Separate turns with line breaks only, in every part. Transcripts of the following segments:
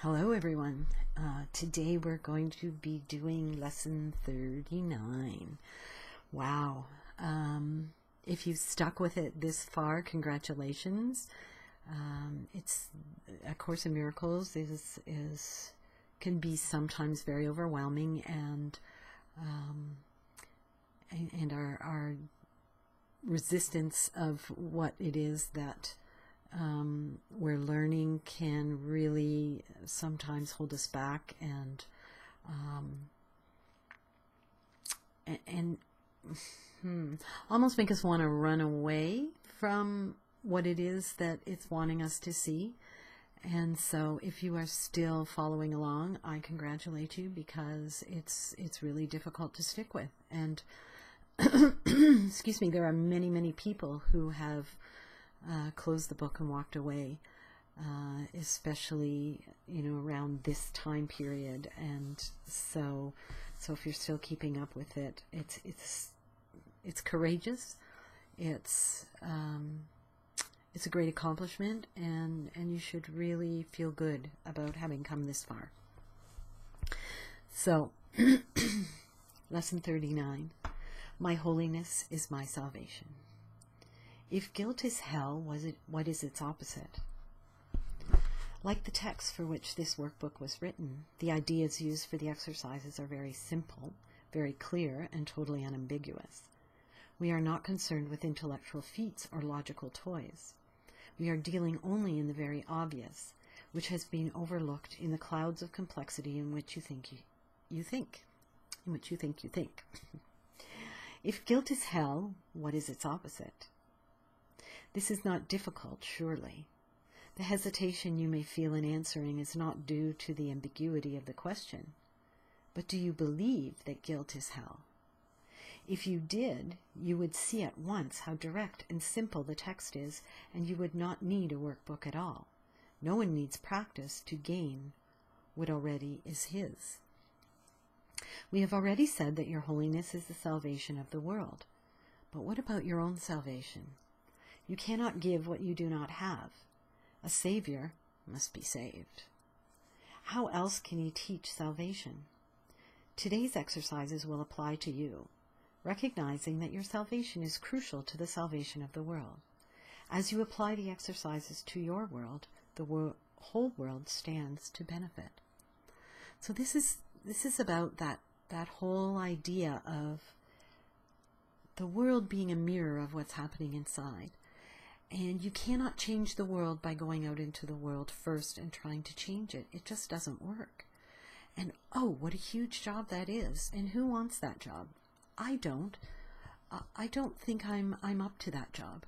Hello everyone. Today we're going to be doing lesson 39. Wow. If you've stuck with it this far, congratulations. It's A Course in Miracles can be sometimes very overwhelming, and our resistance of what it is that we're learning can really sometimes hold us back and almost make us want to run away from what it is that it's wanting us to see. And so if you are still following along, I congratulate you, because it's really difficult to stick with. And excuse me, there are many people who have closed the book and walked away, especially around this time period. And so if you're still keeping up with it, it's courageous. It's a great accomplishment, and you should really feel good about having come this far. So lesson 39. My holiness is my salvation. If guilt is hell, what is its opposite? Like the text for which this workbook was written, the ideas used for the exercises are very simple, very clear, and totally unambiguous. We are not concerned with intellectual feats or logical toys. We are dealing only in the very obvious, which has been overlooked in the clouds of complexity in which you think you think. If guilt is hell, what is its opposite? This is not difficult, surely. The hesitation you may feel in answering is not due to the ambiguity of the question. But do you believe that guilt is hell? If you did, you would see at once how direct and simple the text is, and you would not need a workbook at all. No one needs practice to gain what already is his. We have already said that your holiness is the salvation of the world. But what about your own salvation? You cannot give what you do not have. A Savior must be saved. How else can he teach salvation? Today's exercises will apply to you, recognizing that your salvation is crucial to the salvation of the world. As you apply the exercises to your world, the whole world stands to benefit. So this is about that whole idea of the world being a mirror of what's happening inside. And you cannot change the world by going out into the world first and trying to change it. It just doesn't work. And oh, what a huge job that is. And who wants that job? I don't. I don't think I'm up to that job.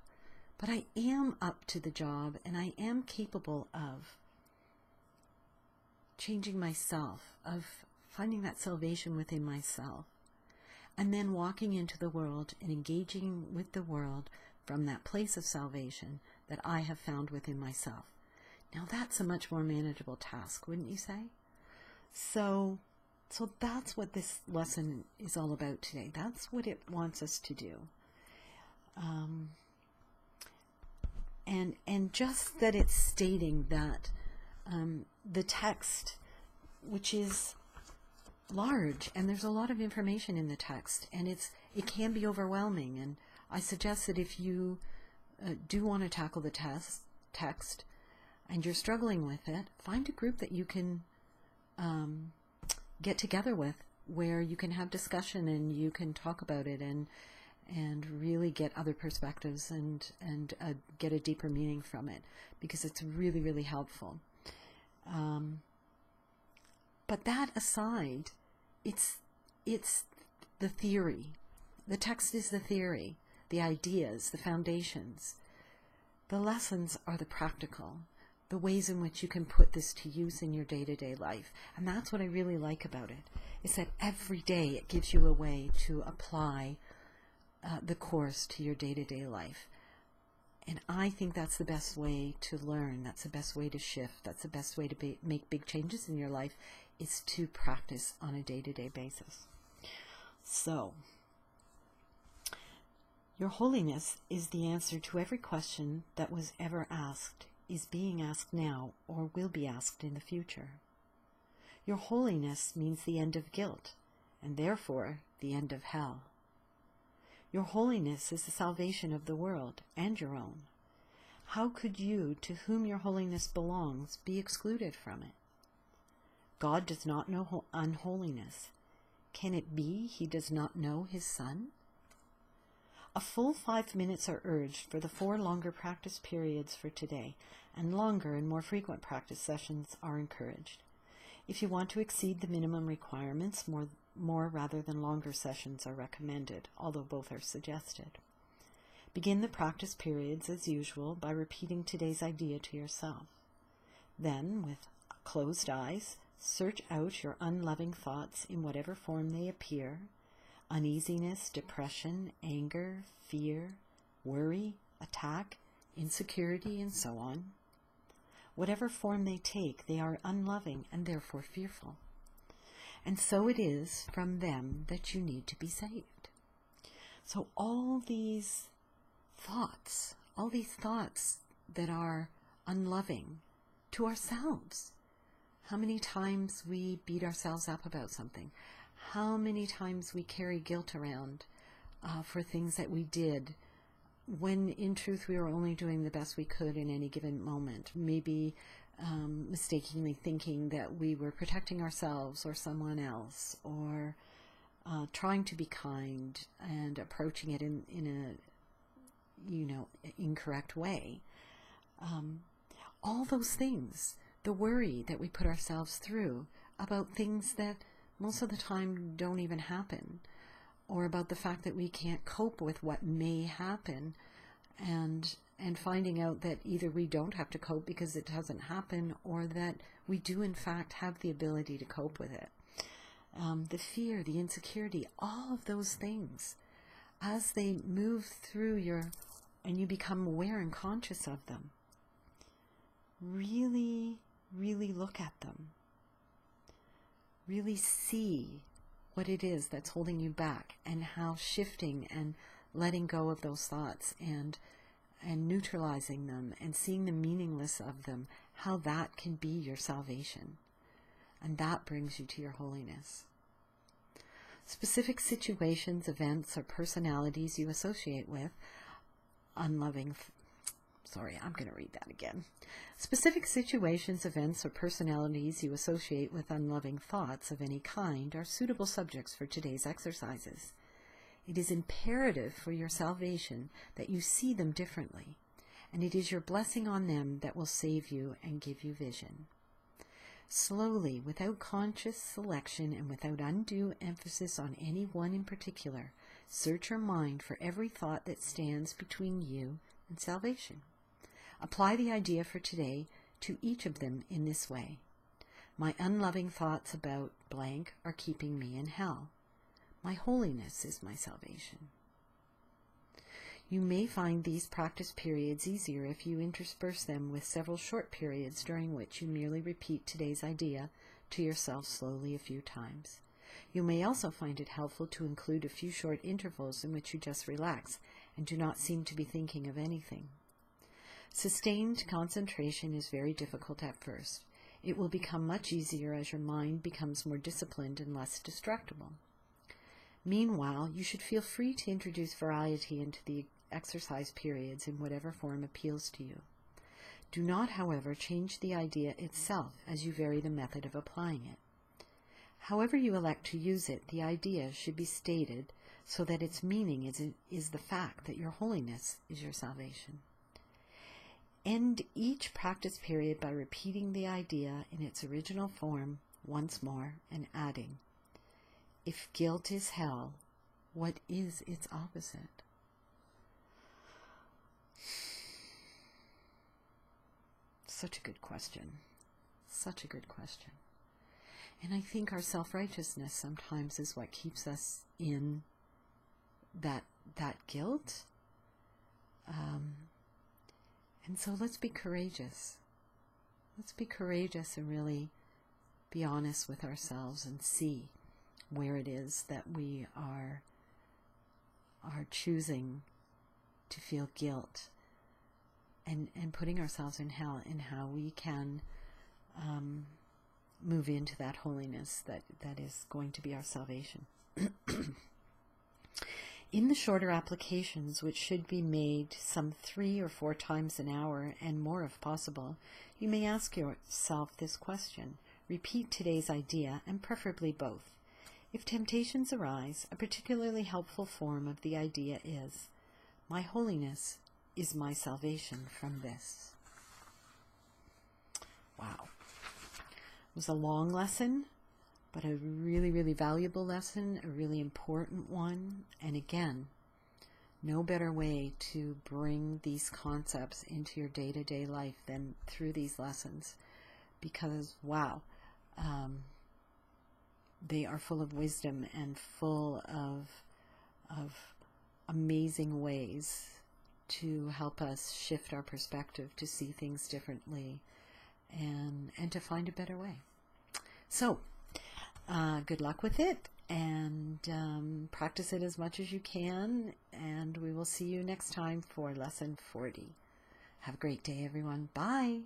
But I am up to the job, and I am capable of changing myself, of finding that salvation within myself, and then walking into the world and engaging with the world from that place of salvation that I have found within myself. Now that's a much more manageable task, wouldn't you say? So that's what this lesson is all about today. That's what it wants us to do. And just that it's stating that the text, which is large, and there's a lot of information in the text, and it can be overwhelming. And I suggest that if you do want to tackle the text and you're struggling with it, find a group that you can get together with, where you can have discussion and you can talk about it and really get other perspectives and get a deeper meaning from it, because it's really helpful. But that aside, it's the theory. The text is the theory, the ideas, the foundations. The lessons are the practical, the ways in which you can put this to use in your day-to-day life. And that's what I really like about it, is that every day it gives you a way to apply the course to your day-to-day life. And I think that's the best way to learn. That's the best way to shift. That's the best way to make big changes in your life, is to practice on a day-to-day basis. So, your holiness is the answer to every question that was ever asked, is being asked now, or will be asked in the future. Your holiness means the end of guilt, and therefore the end of hell. Your holiness is the salvation of the world and your own. How could you, to whom your holiness belongs, be excluded from it? God does not know unholiness. Can it be he does not know his Son? A full 5 minutes are urged for the 4 longer practice periods for today, and longer and more frequent practice sessions are encouraged. If you want to exceed the minimum requirements, more rather than longer sessions are recommended, although both are suggested. Begin the practice periods as usual by repeating today's idea to yourself. Then, with closed eyes, search out your unloving thoughts in whatever form they appear: uneasiness, depression, anger, fear, worry, attack, insecurity, and so on. Whatever form they take, they are unloving and therefore fearful. And so it is from them that you need to be saved. So all these thoughts that are unloving to ourselves. How many times we beat ourselves up about something? How many times we carry guilt around for things that we did when in truth we were only doing the best we could in any given moment, maybe mistakenly thinking that we were protecting ourselves or someone else, or trying to be kind and approaching it in a incorrect way. All those things, the worry that we put ourselves through about things that most of the time don't even happen, or about the fact that we can't cope with what may happen, and finding out that either we don't have to cope because it doesn't happen, or that we do in fact have the ability to cope with it. The fear, the insecurity, all of those things, as they move through and you become aware and conscious of them, really, really look at them. Really see what it is that's holding you back, and how shifting and letting go of those thoughts and neutralizing them and seeing the meaningless of them, how that can be your salvation. And that brings you to your holiness. Specific situations, events, or personalities you associate with Specific situations, events, or personalities you associate with unloving thoughts of any kind are suitable subjects for today's exercises. It is imperative for your salvation that you see them differently, and it is your blessing on them that will save you and give you vision. Slowly, without conscious selection and without undue emphasis on any one in particular, search your mind for every thought that stands between you and salvation. Apply the idea for today to each of them in this way. My unloving thoughts about blank are keeping me in hell. My holiness is my salvation. You may find these practice periods easier if you intersperse them with several short periods during which you merely repeat today's idea to yourself slowly a few times. You may also find it helpful to include a few short intervals in which you just relax and do not seem to be thinking of anything. Sustained concentration is very difficult at first. It will become much easier as your mind becomes more disciplined and less distractible. Meanwhile, you should feel free to introduce variety into the exercise periods in whatever form appeals to you. Do not, however, change the idea itself as you vary the method of applying it. However you elect to use it, the idea should be stated so that its meaning is the fact that your holiness is your salvation. End each practice period by repeating the idea in its original form once more and adding, if guilt is hell, what is its opposite? Such a good question. Such a good question. And I think our self-righteousness sometimes is what keeps us in that guilt. And so let's be courageous. Let's be courageous and really be honest with ourselves and see where it is that we are choosing to feel guilt and putting ourselves in hell, and how we can move into that holiness that is going to be our salvation. In the shorter applications, which should be made some 3 or 4 times an hour and more if possible, you may ask yourself this question. Repeat today's idea, and preferably both. If temptations arise, a particularly helpful form of the idea is, my holiness is my salvation from this. Wow. It was a long lesson, but a really, really valuable lesson, a really important one. And again, no better way to bring these concepts into your day-to-day life than through these lessons, because, wow, they are full of wisdom and full of amazing ways to help us shift our perspective, to see things differently, and to find a better way. So, good luck with it, and practice it as much as you can, and we will see you next time for Lesson 40. Have a great day, everyone. Bye!